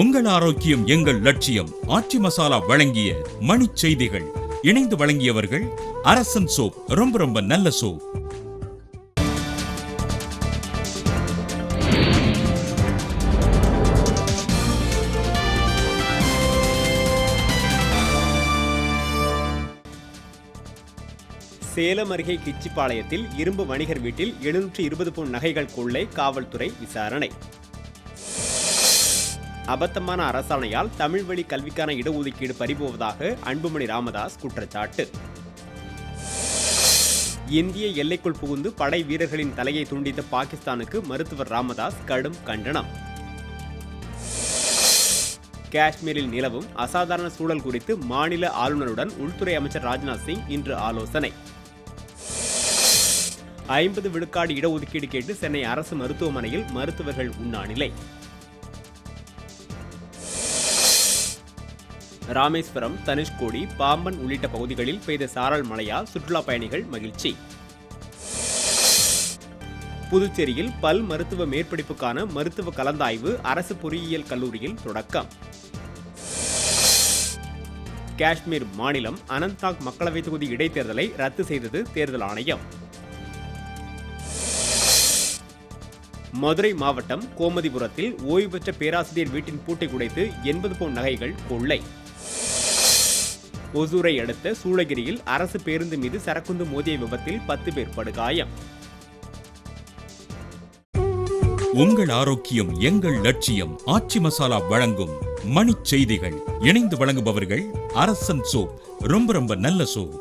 உங்கள் ஆரோக்கியம் எங்கள் லட்சியம். ஆச்சி மசாலா வழங்கிய மணிச் செய்திகள். இணைந்து வழங்கியவர்கள் அரசன் சோப். ரொம்ப ரொம்ப நல்ல சோப். சேலம் அருகே கிச்சிப்பாளையத்தில் இரும்பு வணிகர் வீட்டில் 720 பவுன் நகைகள் கொள்ளை, காவல்துறை விசாரணை. அபத்தமான அரசாணையால் தமிழ் வழி கல்விக்கான இடஒதுக்கீடு பறிபோவதாக அன்புமணி ராமதாஸ் குற்றச்சாட்டு. இந்திய எல்லைக்குள் புகுந்து படை வீரர்களின் தலையை துண்டித்த பாகிஸ்தானுக்கு மருத்துவர் ராமதாஸ் கடும் கண்டனம். காஷ்மீரில் நிலவும் அசாதாரண சூழல் குறித்து மாநில ஆளுநருடன் உள்துறை அமைச்சர் ராஜ்நாத் சிங் இன்று ஆலோசனை. 50 விழுக்காடு இடஒதுக்கீடு கேட்டு சென்னை அரசு மருத்துவமனையில் மருத்துவர்கள் உண்ணாநிலை. ராமேஸ்வரம், தனுஷ்கோடி, பாம்பன் உள்ளிட்ட பகுதிகளில் பெய்த சாரல் மழையால் சுற்றுலா பயணிகள் மகிழ்ச்சி. புதுச்சேரியில் பல் மருத்துவ மேற்படிப்புக்கான மருத்துவ கலந்தாய்வு அரசு பொறியியல் கல்லூரியில் தொடக்கம். காஷ்மீர் மாநிலம் அனந்த்நாக் மக்களவைத் தொகுதி இடைத்தேர்தலை ரத்து செய்தது தேர்தல் ஆணையம். மதுரை மாவட்டம் கோமதிபுரத்தில் ஓய்வு பெற்ற பேராசிரியர் வீட்டின் பூட்டை உடைத்து 80 பவுன் நகைகள் கொள்ளை. ஒசூரை அடுத்த சூளகிரியில் அரசு பேருந்து மீது சரக்குந்து மோதிய விபத்தில் 10 பேர் படுகாயம். உங்கள் ஆரோக்கியம் எங்கள் லட்சியம். ஆச்சி மசாலா வழங்கும் மணிச் செய்திகள். இணைந்து வழங்குபவர்கள் அரசன் சோப். ரொம்ப ரொம்ப நல்ல சோப்.